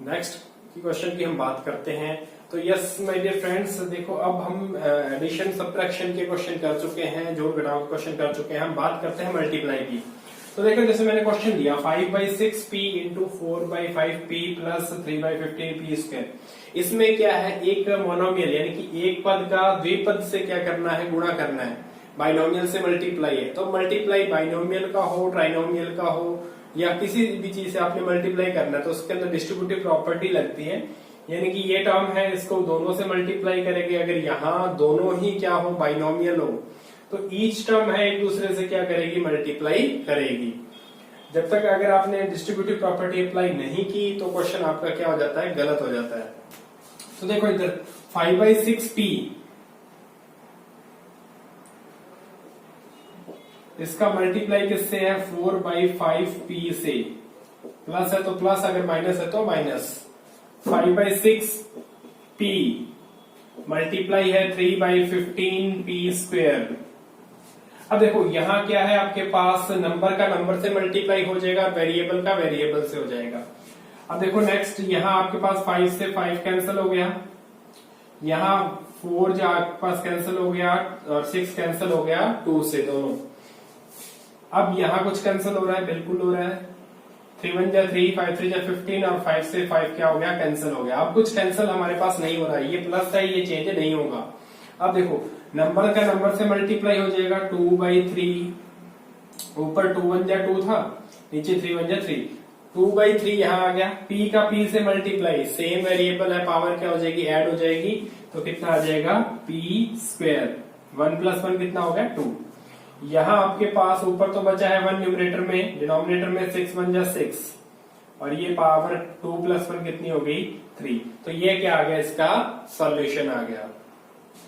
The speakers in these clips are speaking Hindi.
नेक्स्ट की क्वेश्चन की हम बात करते हैं। तो यस माय डियर फ्रेंड्स, देखो अब हम एडिशन सब्ट्रैक्शन के क्वेश्चन कर चुके हैं, जोड़ घटाव के क्वेश्चन कर चुके हैं। हम बात करते हैं मल्टीप्लाई की। तो देखो जैसे मैंने क्वेश्चन दिया 5/6p into 4/5p plus 3/15p square. इसमें क्या है, एक मोनोमियल यानी कि एक पद का द्विपद से क्या करना है, गुणा करना है। बाइनोमियल से मल्टीप्लाई है, तो मल्टीप्लाई बाइनोमियल का हो, ट्राइनोमियल का हो या किसी भी चीज से आपने मल्टीप्लाई करना है तो उसके अंदर डिस्ट्रीब्यूटिव प्रॉपर्टी लगती है। यानी कि ये टर्म है, इसको दोनों से मल्टीप्लाई करेंगे। अगर यहाँ दोनों ही क्या हो, बाइनोमियल हो, तो ईच टर्म है एक दूसरे से क्या करेगी, मल्टीप्लाई करेगी। जब तक अगर आपने डिस्ट्रीब्यूटिव प्रॉपर्टी अप्लाई नहीं की तो क्वेश्चन आपका क्या हो जाता है, गलत हो जाता है। तो देखो इधर 5/6p, इसका मल्टीप्लाई किससे है, 4/5p से। प्लस है तो प्लस, अगर माइनस है तो माइनस। 5/6p मल्टीप्लाई है 3/15p स्क्वायर। अब देखो यहाँ क्या है, आपके पास नंबर का नंबर से मल्टीप्लाई हो जाएगा, वेरिएबल का वेरिएबल से हो जाएगा। अब देखो नेक्स्ट, यहाँ आपके पास 5 से 5 कैंसिल हो गया, यहाँ 4 जो आपके पास कैंसिल हो गया और 6 कैंसिल हो गया 2 से दोनों। अब यहाँ कुछ कैंसिल हो रहा है, बिल्कुल हो रहा है। 3 1 जा 3, 5 3 जा 15 और 5 से 5 क्या हो गया, कैंसिल हो गया। अब कुछ कैंसिल हमारे पास नहीं हो रहा है, ये प्लस है, ये चेंज नहीं होगा। अब देखो नंबर का नंबर से मल्टीप्लाई हो जाएगा 2/3, ऊपर 2 1 जा 2 था, नीचे 3 1 जा 3, 2/3 यहाँ आ गया। p का p से मल्टीप्लाई, सेम वेरिएबल है, पावर क्या हो जाएगी, ऐड हो जाएगी, तो कितना आ जाएगा, p स्क्वायर। 1 + 1 कितना हो गया, 2। यहाँ आपके पास ऊपर तो बचा है 1 न्यूमरेटर में, डिनोमिनेटर में 6 1 जा 6, और ये पावर 2 + 1 कितनी हो गई, 3। तो ये क्या आ गया, इसका सॉल्यूशन आ गया।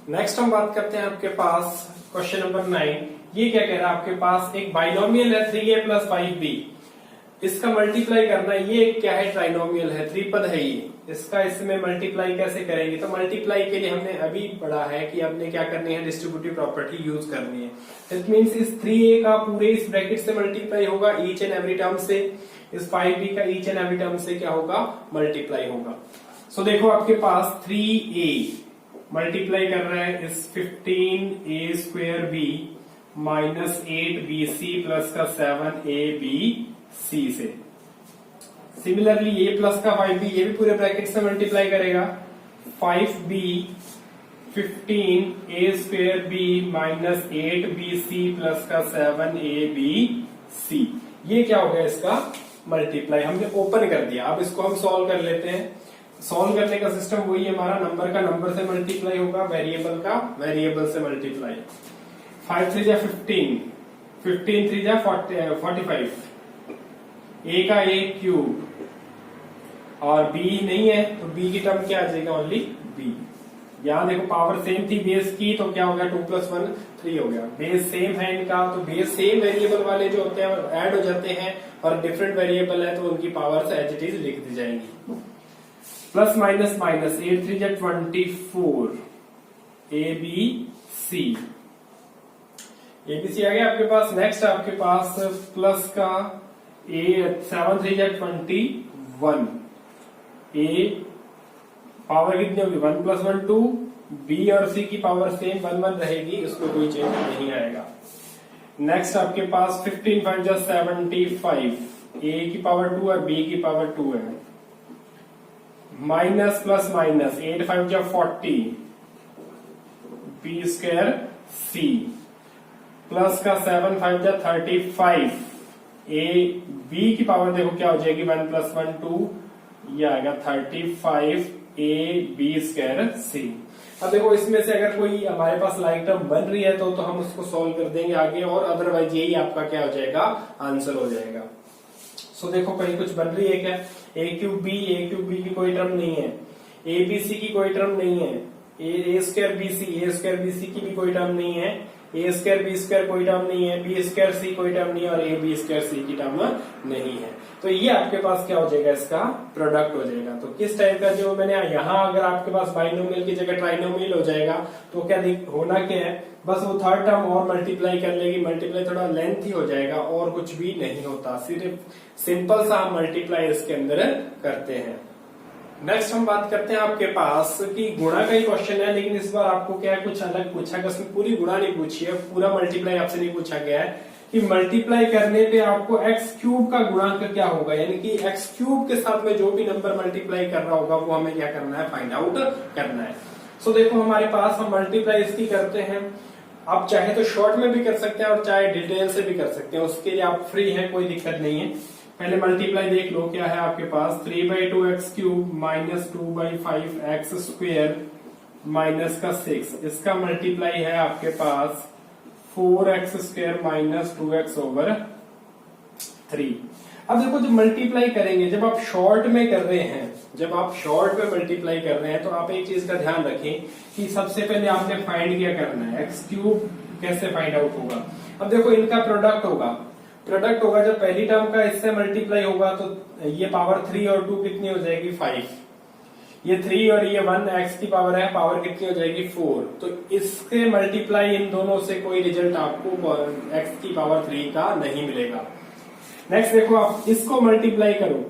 नेक्स्ट हम बात करते हैं आपके पास क्वेश्चन नंबर 9। ये क्या कह रहा है, आपके पास एक बाइनोमियल है 3a + 5b, इसका मल्टीप्लाई करना है। ये क्या है, ट्राइनोमियल है, त्रिपद है ये। इसका इसमें मल्टीप्लाई कैसे करेंगे, तो मल्टीप्लाई के लिए हमने अभी पढ़ा है कि हमने क्या करनी है, डिस्ट्रीब्यूटिव प्रॉपर्टी यूज करनी है। इट मींस इस 3a का पूरे इस ब्रैकेट से मल्टीप्लाई होगा ईच एंड एवरी टर्म से, इस 5b का ईच एंड एवरी टर्म से क्या होगा, मल्टीप्लाई होगा। सो देखो आपके पास 3a मल्टीप्लाई कर रहा है इस 15a² माइनस 8bc प्लस का 7abc से। सिमिलरली ये प्लस का 5b, ये भी पूरे ब्रैकेट से मल्टीप्लाई करेगा। 5b 15a² minus 8bc plus का 7abc, ये क्या हो गया, इसका मल्टीप्लाई हमने ओपन कर दिया। अब इसको हम सॉल्व कर लेते हैं। सॉल्व करने का सिस्टम वही है हमारा, नंबर का नंबर से मल्टीप्लाई होगा, वेरिएबल का वेरिएबल से मल्टीप्लाई। 5 3 जा 15, 15 3 जा 45, a का a क्यूब, और b नहीं है तो b की टर्म क्या आ जाएगा, ओनली b। यहाँ देखो पावर सेम थी बेस की, तो क्या हो गया, 2 + 1 3 हो गया। बेस सेम है इनका, तो बेस सेम वेरिएबल वाले जो होते हैं ऐड हो जाते हैं, और डिफरेंट वेरिएबल है तो उनकी पावर एज इट इज लिख दी जाएंगी। प्लस माइनस माइनस, 8 3 जा 24, abc, abc आ गया आपके पास। नेक्स्ट आपके पास प्लस का 7 3 जा 21, a पावर कितनी होगी, 1 + 1 2, b और c की पावर सेम 1 1 रहेगी, उसमें कोई चेंज नहीं आएगा। नेक्स्ट आपके पास 15 5 जा 75, a की पावर 2 है, b की पावर 2 है। माइनस प्लस माइनस, 8 5 जा 40, b² c प्लस का 7 5 जा 35, a b की पावर देखो क्या हो जाएगी, 1 + 1 2, ये आएगा 35 ab² c। अब देखो इसमें से अगर कोई हमारे पास लाइक टर्म बन रही है तो हम उसको सॉल्व कर देंगे आगे, और अदरवाइज यही आपका क्या हो जाएगा, आंसर हो जाएगा। सो देखो कहीं कुछ बन रही है क्या, a³ b की कोई टर्म नहीं है, abc की कोई टर्म नहीं है, a² bc की भी कोई टर्म नहीं है, a² b² कोई टर्म नहीं है, b² c कोई टर्म नहीं है, और ab² c की टर्म नहीं है। तो ये आपके पास क्या हो जाएगा, इसका प्रोडक्ट हो जाएगा। तो किस टाइप का, जो मैंने यहाँ अगर आपके पास बाइनोमियल की जगह ट्राइनोमियल हो जाएगा तो क्या होना क्या है, बस वो थर्ड टर्म और मल्टीप्लाई कर लेगी। मल्टीप्लाई थोड़ा लेंथी हो जाएगा और कुछ भी नहीं होता, सिर्फ सिंपल सा हम मल्टीप्लाई इसके अंदर करते हैं। नेक्स्ट हम बात करते हैं आपके पास कि गुणा का ही क्वेश्चन है, लेकिन इस बार आपको क्या है कुछ अलग पूछा गया। उसमें पूरी गुणा नहीं पूछी है, पूरा मल्टीप्लाई आपसे नहीं पूछा गया है कि मल्टीप्लाई करने पे आपको एक्स क्यूब का गुणांक क्या होगा, यानी कि एक्स क्यूब के साथ में जो भी नंबर मल्टीप्लाई कर रहा होगा वो हमें क्या करना है, फाइंड आउट करना है। सो देखो हमारे पास हम मल्टीप्लाई इसकी करते हैं, आप चाहे तो शॉर्ट में भी कर सकते हैं और चाहे डिटेल से भी कर सकते हैं, उसके लिए आप फ्री हैं, कोई दिक्कत नहीं है। पहले मल्टीप्लाई देख लो, क्या है आपके पास 3/2 x cube minus 2/5 x square minus का 6, इसका मल्टीप्लाई है आपके पास 4x square minus 2x over 3। अब देखो जब मल्टीप्लाई करेंगे, जब आप शॉर्ट में कर रहे हैं, जब आप शॉर्ट में मल्टीप्लाई कर रहे हैं तो आप एक चीज का ध्यान रखें कि सबसे पहले आपने फाइंड क्या करना है, एक्स क्यूब कैसे फाइंड आउट होगा। अब देखो इनका प्रोडक्ट होगा, जब पहली टर्म का इससे मल्टीप्लाई होगा तो ये पावर 3 और 2 कितनी हो जाएगी 5, ये 3 और ये 1 एक्स की पावर है, पावर कितनी हो जाएगी 4। तो इसके मल्टीप्लाई इन दोनों से कोई रिजल्ट आपको एक्स की पावर 3 का नहीं मिलेगा। नेक्स्ट देखो आप इसको मल्टीप्लाई करो,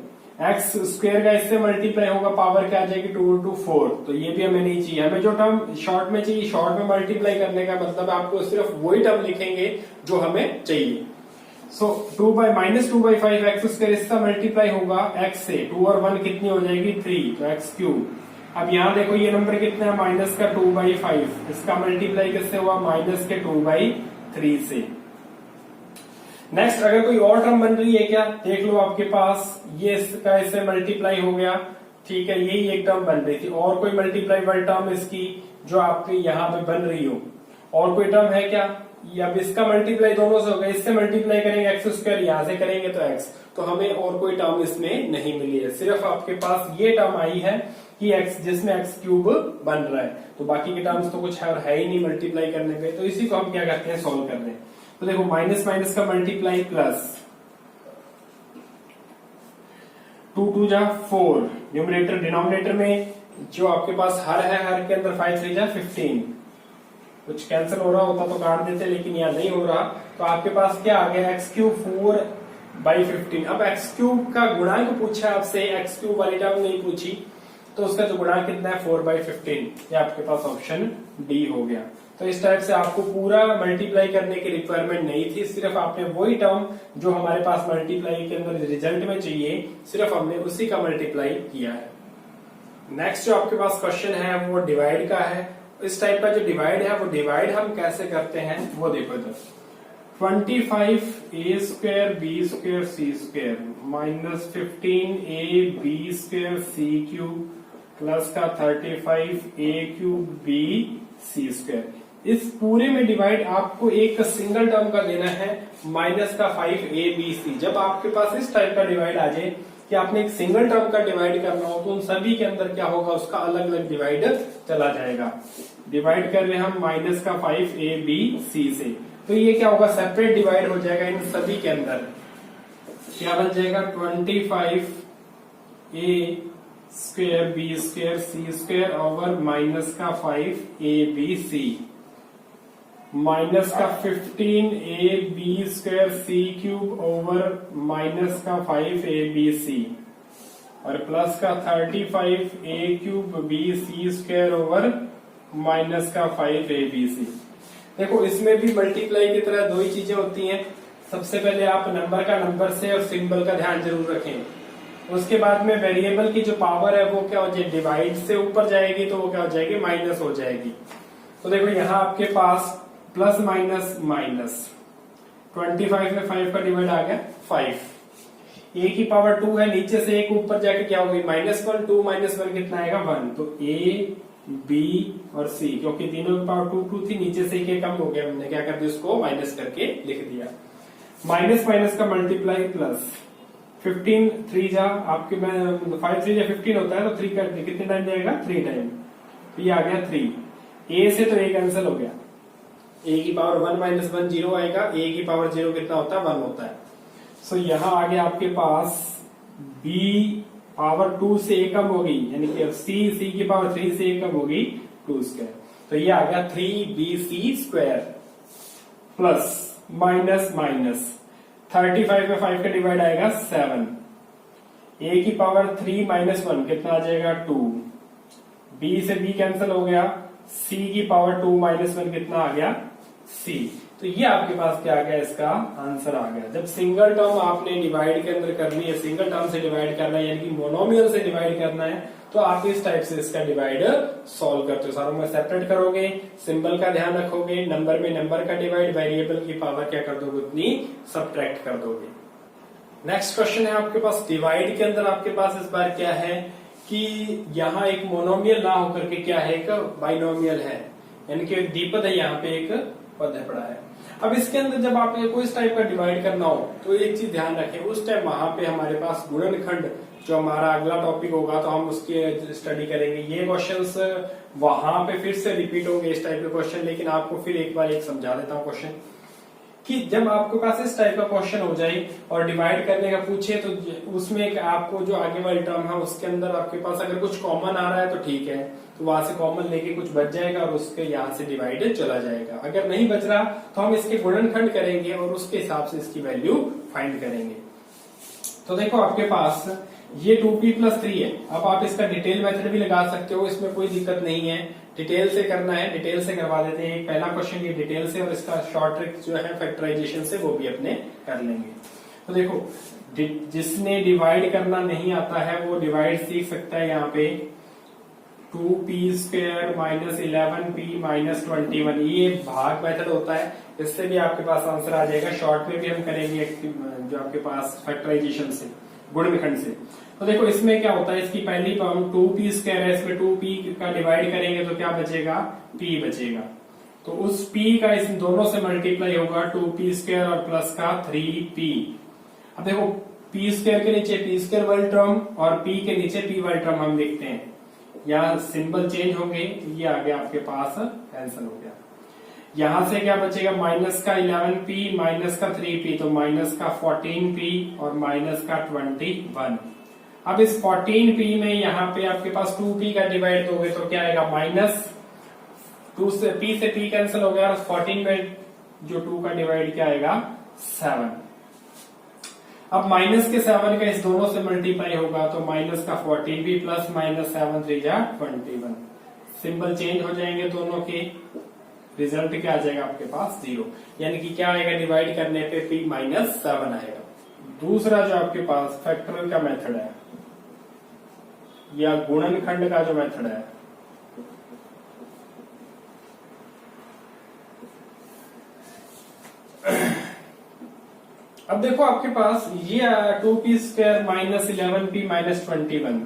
एक्स स्क्वायर का इससे मल्टीप्लाई होगा, पावर क्या आ जाएगी 2 into 4, तो ये भी हमें नहीं चाहिए। हमें जो टर्म शॉर्ट में चाहिए, शॉर्ट में मल्टीप्लाई करने का मतलब आपको सिर्फ वही टर्म लिखेंगे जो हमें चाहिए। सो माइनस 2/5 एक्स स्क्वायर इसका मल्टीप्लाई होगा एक्स से, 2 और 1 कितनी हो जाएगी 3, तो एक्स क्यूब। अब यहाँ देखो ये नंबर कितना है माइनस का 2/5, इसका मल्टीप्लाई किससे हुआ माइनस के 2/3 से। नेक्स्ट अगर कोई और टर्म बन रही है क्या, देख लो आपके पास ये इसका इससे मल्टीप्लाई हो गया, ठीक है, यही एक टर्म बन रही थी। और कोई मल्टीप्लाई टर्म इसकी जो आपके यहाँ पे बन रही हो, और कोई टर्म है क्या, अब इसका मल्टीप्लाई दोनों से होगा, इससे मल्टीप्लाई करेंगे एक्स स्क्वायर, यहां से करेंगे तो एक्स, तो हमें और कोई टर्म इसमें नहीं मिली है, सिर्फ आपके पास ये टर्म आई है कि एक्स जिसमें एक्स क्यूब बन रहा है, तो बाकी के टर्म्स तो कुछ है और है ही नहीं मल्टीप्लाई करने पे, तो इसी को हम क्या करते हैं सॉल्व करते हैं। तो देखो माइनस माइनस का मल्टीप्लाई प्लस 2 2 जा 4, न्यूमरेटर डिनोमिनेटर में जो आपके पास हर है, हर के अंदर 5 3 जा 15, कुछ कैंसिल हो रहा होता तो काट देते, लेकिन यहाँ नहीं हो रहा, तो आपके पास क्या आ गया एक्स क्यूब 4/15। अब एक्स क्यूब का गुणांक पूछा आपसे, एक्स क्यूब वाली टर्म नहीं पूछी, तो उसका जो गुणांक कितना है 4/15, ये आपके पास ऑप्शन डी हो गया। तो इस टाइप से आपको पूरा मल्टीप्लाई करने की रिक्वायरमेंट नहीं थी, सिर्फ आपने वही टर्म जो हमारे पास मल्टीप्लाई के अंदर रिजल्ट में चाहिए, सिर्फ हमने उसी का मल्टीप्लाई किया है। नेक्स्ट जो आपके पास क्वेश्चन है वो डिवाइड का है। इस टाइप का जो डिवाइड है वो डिवाइड हम कैसे करते हैं वो देखो इधर, 25a square b square c square minus 15a b square c cube plus का 35a cube b c square. इस पूरे में डिवाइड आपको एक सिंगल टर्म का देना है माइनस का 5abc। जब आपके पास इस टाइप का डिवाइड आ जाए कि आपने एक सिंगल टर्म का डिवाइड करना हो, तो उन सभी के अंदर क्या होगा, उसका अलग अलग डिवाइड चला जाएगा। डिवाइड कर रहे हैं हम माइनस का 5abc से, तो ये क्या होगा सेपरेट डिवाइड हो जाएगा इन सभी के अंदर, क्या बन जाएगा 25a square b square c square over minus का 5abc माइनस का 15ab square c cube over minus का 5abc और प्लस का 35a cube b c square over minus का 5abc। देखो इसमें भी मल्टीप्लाई की तरह दो ही चीजें होती हैं, सबसे पहले आप नंबर का नंबर से और सिंबल का ध्यान जरूर रखें। उसके बाद में वेरिएबल की जो पावर है वो क्या हो जाएगी, डिवाइड से ऊपर जाएगी तो वो क्या हो जाएगी, माइनस हो जाएगी। तो देखो यहाँ आपके पास प्लस माइनस माइनस 25 में 5 का डिवाइड आ गया 5, a की पावर 2 है, नीचे से एक ऊपर जाके क्या होगी -1, 2 - 1 कितना आएगा 1, तो a b और c, क्योंकि तीनों की पावर 2 2 थी, नीचे से एक कम हो गया, हमने क्या कर दिया उसको माइनस करके लिख दिया। माइनस माइनस का मल्टीप्लाई प्लस 15 3 जा आपके में 5 3 जा 15 होता है, तो 3 का कितने टाइम जाएगा 3 टाइम, तो ये आ गया 3। a से तो a कैंसिल हो गया, a की पावर 1 - 1 0 आएगा, a की पावर 0 कितना होता है 1 होता है। सो यहाँ आगे आपके पास b पावर 2 से a कम होगी, यानी कि c की पावर 3 से a कम होगी 2 स्क्वायर, तो ये आ गया 3bc square plus minus minus 35 में 5 का डिवाइड आएगा 7, a की पावर 3 माइनस 1 कितना आ जाएगा 2, b से b कैंसिल हो गया, c की पावर 2 माइनस 1 कितना आ गया c। तो ये आपके पास क्या आ गया, इसका आंसर आ गया। जब सिंगल टर्म आपने डिवाइड के अंदर करनी है, सिंगल टर्म से डिवाइड करना है, यानी कि मोनोमियल से डिवाइड करना है, तो आप इस टाइप से इसका डिवाइड सॉल्व करते हो। सारों में सेपरेट करोगे, सिंबल का ध्यान रखोगे, नंबर में नंबर का डिवाइड, वेरिएबल की पावर क्या कर दोगे उतनी सब्ट्रैक्ट कर दोगे। नेक्स्ट क्वेश्चन है आपके पास डिवाइड के अंदर आपके पास इस बार क्या है कि यहाँ एक मोनोमियल ना होकर के क्या है, एक बाइनोमियल है, यानी कि एक द्विपद है, यहाँ पे एक पद है पड़ा है। अब इसके अंदर जब आप कोई इस टाइप का डिवाइड करना हो तो एक चीज ध्यान रखें, उस टाइम वहां पे हमारे पास गुणनखंड जो हमारा अगला टॉपिक होगा तो हम उसकी स्टडी करेंगे। ये क्वेश्चंस वहां पे फिर से रिपीट होंगे इस टाइप के क्वेश्चन, लेकिन आपको फिर एक बार एक समझा देता हूँ क्वेश्चन कि जब आपके पास इस टाइप का क्वेश्चन हो जाए और डिवाइड करने का पूछे तो उसमें एक आपको जो आगे वाली टर्म है उसके अंदर आपके पास अगर कुछ कॉमन आ रहा है तो ठीक है, तो वहां से कॉमन लेके कुछ बच जाएगा और उसके यहाँ से डिवाइड चला जाएगा। अगर नहीं बच रहा तो हम इसके गुणनखंड करेंगे और उसके हिसाब से इसकी वैल्यू फाइंड करेंगे। तो देखो आपके पास ये 2p + 3 है। अब आप इसका डिटेल मेथड भी लगा सकते हो, इसमें कोई दिक्कत नहीं है। डिटेल से करना है, डिटेल से करवा देते हैं। पहला क्वेश्चन ये डिटेल से, और इसका शॉर्ट ट्रिक जो है फैक्टराइजेशन से, वो भी अपने कर लेंगे। तो देखो जिसने डिवाइड करना नहीं आता है वो डिवाइड सीख सकता है। यहाँ पे 2p² - 11p - 21, ये भाग मेथड होता है, इससे भी आपके पास आंसर आ जाएगा। शॉर्ट में भी हम करेंगे जो आपके पास फैक्टराइजेशन से, गुणनखंड से। तो देखो इसमें क्या होता है, इसकी पहली टर्म 2p² है, इसमें 2p का डिवाइड करेंगे तो क्या बचेगा, p बचेगा। तो उस p का इन दोनों से मल्टीप्लाई होगा, 2p² और प्लस का 3p। अब देखो p² के नीचे p² वाली टर्म और p के नीचे p वाली टर्म हम लिखते हैं, यहाँ सिंबल चेंज होंगे, ये आ गया आपके पास कैंसिल हो गया। यहां से क्या बचेगा, माइनस का 11p माइनस का 3p, तो माइनस का 14p और माइनस का 21। अब इस 14p में यहाँ पे आपके पास 2p का डिवाइड दोगे तो क्या आएगा, माइनस 2 से p कैंसिल हो गया, और 14 में जो 2 का डिवाइड क्या आएगा 7। अब माइनस के 7 का इस दोनों से मल्टीप्लाई होगा तो माइनस का 14p प्लस माइनस 7 3 जा 21। सिंबल चेंज हो जाएंगे दोनों के, रिजल्ट क्या आ जाएगा आपके पास 0, यानी कि क्या आएगा डिवाइड करने पे p - 7 आएगा। दूसरा जो आपके पास फैक्टरल का मेथड है या गुणनखंड का जो मेथड है, अब देखो आपके पास ये 2p² - 11p - 21,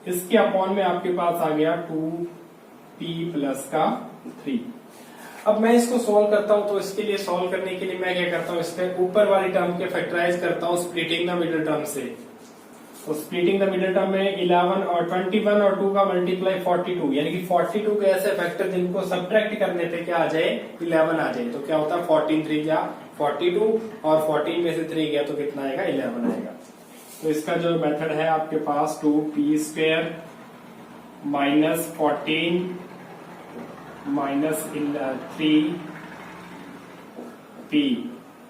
इसके अपॉन में आपके पास आ गया 2p प्लस का 3। अब मैं इसको सॉल्व करता हूं, तो इसके लिए सॉल्व करने के लिए मैं क्या करता हूं, इसके ऊपर वाली टर्म के फैक्टराइज करता हूं स्प्लिटिंग द मिडिल टर्म से। तो स्प्लिटिंग द मिडिल टर्म में 11 और 21 और 2 का मल्टीप्लाई 42, यानी कि 42 के ऐसे फैक्टर जिनको सब्ट्रैक्ट करने पे क्या आ जाए 11 आ जाए, तो क्या होता है 14 3 जा 42 और 14 में से 3 गया तो कितना आएगा 11 आएगा। तो इसका जो मेथड है आपके पास 2p² - 14 - 3p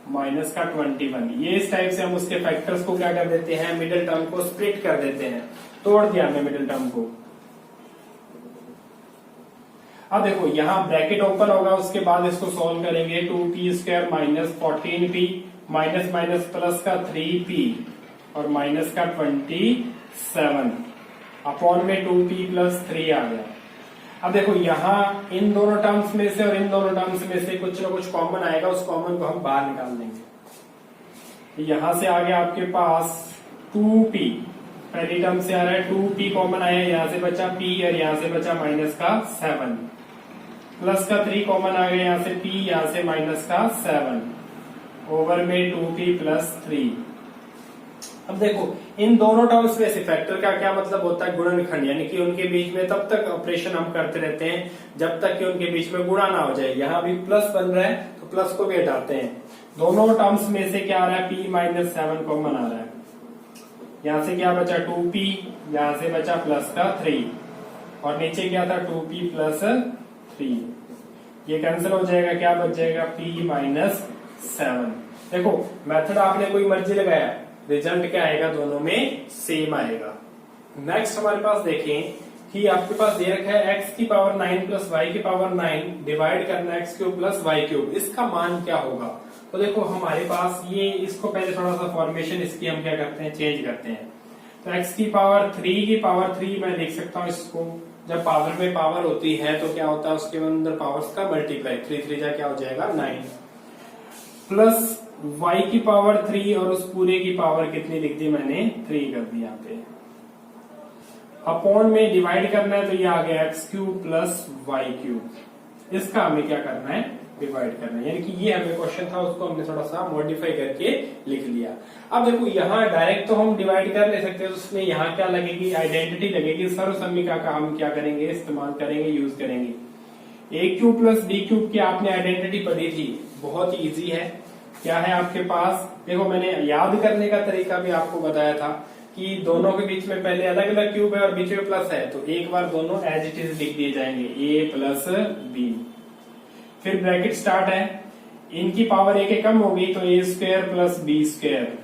माइनस का 21, ये इस टाइप से हम उसके फैक्टर्स को क्या कर देते हैं, मिडिल टर्म को स्प्लिट कर देते हैं, तोड़ दिया हमने मिडिल टर्म को। अब देखो यहाँ ब्रैकेट ओपन होगा, उसके बाद इसको सॉल्व करेंगे। 2p² - 14p minus minus plus का 3p और माइनस का 27 अपॉन में 2p + 3 आ गया। अब देखो यहाँ इन दोनों टर्म्स में से और इन दोनों टर्म्स में से कुछ ना कुछ कॉमन आएगा, उस कॉमन को हम बाहर निकाल देंगे। यहां से आ गया आपके पास 2p, पहली टर्म से आ रहा है 2p कॉमन आया, यहां से बचा p और यहां से बचा माइनस का 7, प्लस का 3 कॉमन आ गया, यहां से p यहां से माइनस का 7 ओवर में 2p + 3। अब देखो इन दोनों टर्म्स में से फैक्टर का क्या मतलब होता है, गुणनखंड, यानी कि उनके बीच में तब तक ऑपरेशन हम करते रहते हैं जब तक कि उनके बीच में गुणा ना हो जाए। यहाँ भी प्लस बन रहा है तो प्लस को भी हटाते हैं। दोनों टर्म्स में से क्या आ रहा है, p - 7 कॉमन आ रहा है, यहाँ से क्या बचा 2p, यहाँ से बचा प्लस का 3 और नीचे क्या था 2p + 3, ये कैंसिल हो जाएगा, क्या बच जाएगा p - 7। देखो मेथड आपने कोई मर्जी लगाया, रिजल्ट क्या आएगा, दोनों में सेम आएगा। नेक्स्ट हमारे पास देखें कि आपके पास दे रखा है x की पावर 9 प्लस वाई की पावर 9 डिवाइड करना x cube plus y cube, इसका मान क्या होगा। तो देखो हमारे पास ये, इसको पहले थोड़ा सा फॉर्मेशन इसकी हम क्या करते हैं, चेंज करते हैं। तो x की पावर 3 की पावर 3 मैं लिख सकता हूँ इसको, जब पावर में पावर होती है तो क्या होता है उसके अंदर पावर्स का मल्टीप्लाई, 3 3 जा क्या हो जाएगा 9, प्लस y की पावर 3 और उस पूरे की पावर कितनी लिख दी मैंने, 3 कर दी यहाँ पे, अपॉन में डिवाइड करना है तो ये आ गया x cube plus y cube, इसका हमें क्या करना है, डिवाइड करना है। यानी कि ये हमें क्वेश्चन था उसको हमने थोड़ा सा मॉडिफाई करके लिख लिया। अब देखो यहाँ डायरेक्ट तो हम डिवाइड कर नहीं सकते, तो उसमें यहाँ क्या लगेगी, आइडेंटिटी लगेगी, सर्वसम्मिका का हम क्या करेंगे, इस्तेमाल करेंगे, यूज करेंगे। ए क्यूब प्लस बी क्यूब की आपने आइडेंटिटी पढ़ी थी, बहुत ही इजी है। क्या है आपके पास, देखो मैंने याद करने का तरीका भी आपको बताया था कि दोनों के बीच में पहले अलग अलग क्यूब है और बीच में प्लस है, तो एक बार दोनों एज इट इज लिख दिए जाएंगे, ए प्लस बी, फिर ब्रैकेट स्टार्ट है, इनकी पावर एक एक कम होगी तो ए स्क्वायर प्लस बी स्क्वायर,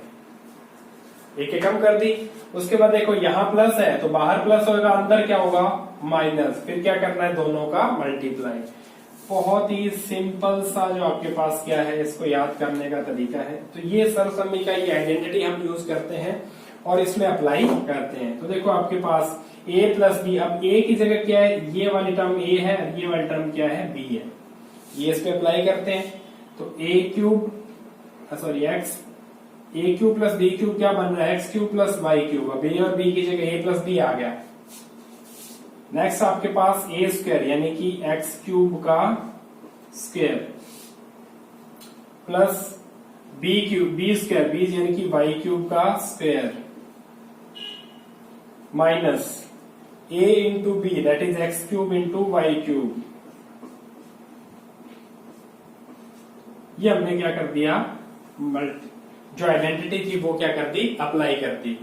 एक एक कम कर दी। उसके बाद देखो यहाँ प्लस है तो बाहर प्लस होगा, अंदर क्या होगा माइनस, फिर क्या करना है, दोनों का मल्टीप्लाई। बहुत ही सिंपल सा जो आपके पास क्या है, इसको याद करने का तरीका है। तो ये सर्वसम्मिका की आइडेंटिटी हम यूज करते हैं और इसमें अप्लाई करते हैं। तो देखो आपके पास a प्लस बी, अब a की जगह क्या है, ये वाली टर्म a है, ये वाली टर्म क्या है, b है, ये इस पे अप्लाई करते हैं। तो a cube sorry x, a cube plus b cube क्या बन रहा है, x cube plus y cube, अब a और b की जगह a प्लस b आ गया। नेक्स्ट आपके पास a स्क्वायर यानी कि x क्यूब का square plus b cube, b square, b यानी कि y क्यूब का square minus a into b that is x cube into y cube, ये हमने क्या कर दिया, जो आइडेंटिटी थी वो क्या कर दी, अप्लाई कर दी।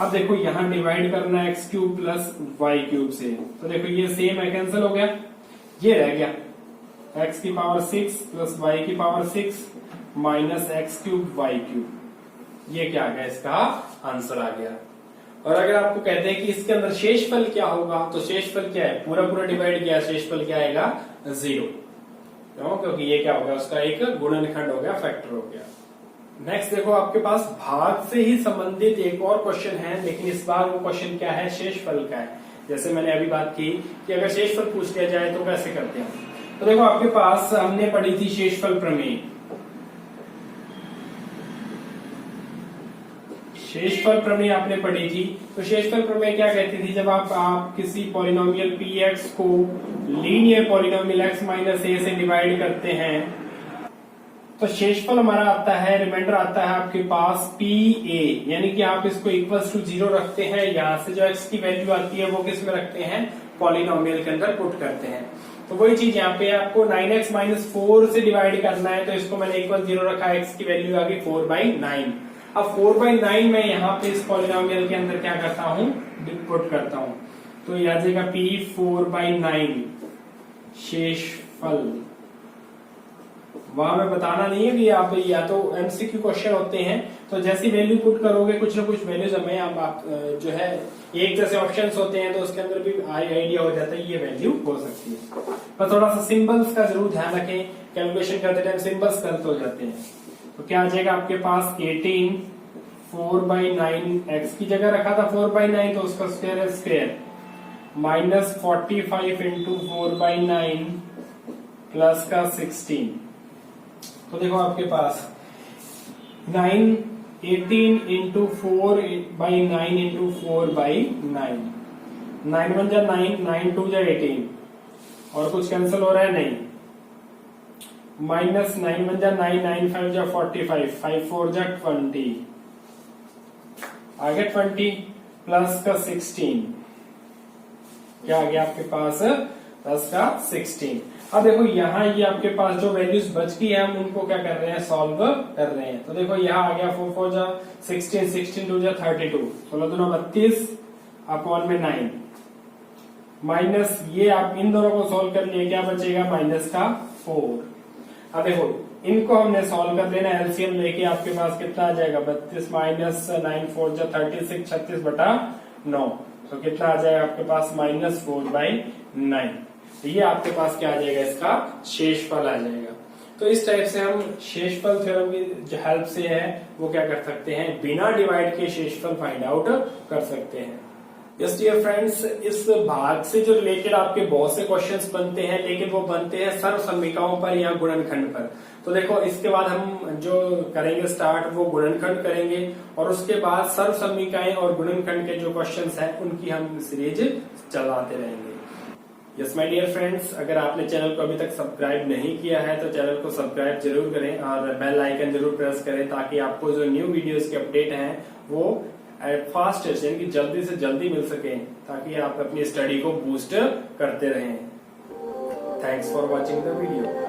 अब देखो यहां डिवाइड करना है x cube plus y cube से, तो देखो ये सेम है, कैंसिल हो गया, ये रह गया एक्स की पावर 6 प्लस वाई की power 6 minus x cube y cube, ये क्या आ गया, इसका आंसर आ गया। और अगर आपको कहते हैं कि इसके अंदर शेषफल क्या होगा, तो शेषफल क्या है, पूरा पूरा डिवाइड किया, शेषफल क्या आएगा, 0, क्योंकि ये क्या होगा, उसका एक गुणनखंड हो गया, फैक्टर हो गया। नेक्स्ट देखो आपके पास भाग से ही संबंधित एक और क्वेश्चन है, लेकिन इस बार वो क्वेश्चन क्या है, शेषफल का है। जैसे मैंने अभी बात की कि अगर शेषफल पूछ लिया जाए तो कैसे करते हैं। तो देखो आपके पास हमने पढ़ी थी शेषफल प्रमेय, शेषफल प्रमेय आपने पढ़ी थी। तो शेषफल प्रमेय क्या कहती थी, जब आप किसी पॉलिनोमियल px को linear polynomial x minus a से डिवाइड करते हैं तो शेषफल हमारा आता है, रिमाइंडर आता है आपके पास pa, यानी कि आप इसको इक्वल्स टू 0 रखते हैं, यहां से जो x की वैल्यू आती है वो किस में रखते हैं, पॉलिनोमियल के अंदर पुट करते हैं। तो वही चीज यहाँ पे आपको 9x माइनस 4 से डिवाइड करना है, तो इसको मैंने इक्वल 0 रखा, x की वैल्यू आ गई 4/9। अब 4/9 में यहाँ पे इस पॉलिनोमियल के अंदर क्या करता हूँ, पुट करता हूँ, तो ये आ जाएगा p 4/9 शेषफल। वहां में बताना नहीं है कि आप या तो एमसीक्यू क्वेश्चन होते हैं, तो जैसी वैल्यू पुट करोगे कुछ ना कुछ वैल्यूज हमें आप जो है एक जैसे ऑप्शंस होते हैं तो उसके अंदर भी आइडिया हो जाता है ये वैल्यू हो सकती है। पर थोड़ा सा सिंबल्स का जरूर ध्यान रखें, कैलकुलेशन करते टाइम सिंबल्स गलत हो जाते हैं। तो क्या आ जाएगा आपके पास 18 4/9, x की जगह रखा था 4/9 तो उसका स्क्वायर है स्क्वायर, माइनस 45 इंटू 4/9 प्लस का 16। तो देखो आपके पास 18 इंटू 4/9 इंटू 4/9, 9 1 जा 9, 9 2 जा 18, और कुछ कैंसिल हो रहा है नहीं, माइनस 9 1 जा 9, 9 5 जा 45, 5 4 जा 20, आगे 20 प्लस का 16, क्या आ गया आपके पास, प्लस का 16। अब देखो यहाँ ये आपके पास जो वैल्यूज बच गई है हम उनको क्या कर रहे हैं, सॉल्व कर रहे हैं। तो देखो यहाँ आ गया 4 4 जा 16, 16 2 जा 32, 16 2 32 अपॉन में 9, माइनस ये आप इन दोनों को सॉल्व कर लिए, क्या बचेगा, माइनस का 4। अब देखो इनको हमने सॉल्व कर लेना, एलसीएम लेके आपके पास कितना आ जाएगा 32 माइनस 9 4 जा 36 36/9, तो कितना आ जाएगा आपके पास -4/9। तो ये आपके पास क्या आ जाएगा, इसका शेषफल आ जाएगा। तो इस टाइप से हम शेषफल थ्योरम की जो हेल्प से है वो क्या कर सकते हैं, बिना डिवाइड के शेषफल फाइंड आउट कर सकते हैं। यस डियर फ्रेंड्स, इस भाग से जो रिलेटेड आपके बहुत से क्वेश्चंस बनते हैं, लेकिन वो बनते हैं सर्वसम्मिकाओं पर या गुणनखंड पर। तो देखो इसके बाद हम जो करेंगे स्टार्ट वो गुणनखंड करेंगे, और उसके बाद सर्वसम्मिकाएं और गुणनखंड के जो क्वेश्चंस हैं उनकी हम सीरीज चलाते रहेंगे। यस माय डियर फ्रेंड्स, अगर आपने चैनल को अभी तक सब्सक्राइब नहीं किया है तो चैनल को सब्सक्राइब जरूर करें और बेल आइकन जरूर प्रेस करें, ताकि आपको जो न्यू वीडियोस के अपडेट हैं वो फास्ट यानी कि जल्दी से जल्दी मिल सके, ताकि आप अपनी स्टडी को बूस्ट करते रहें। Thanks for watching the video.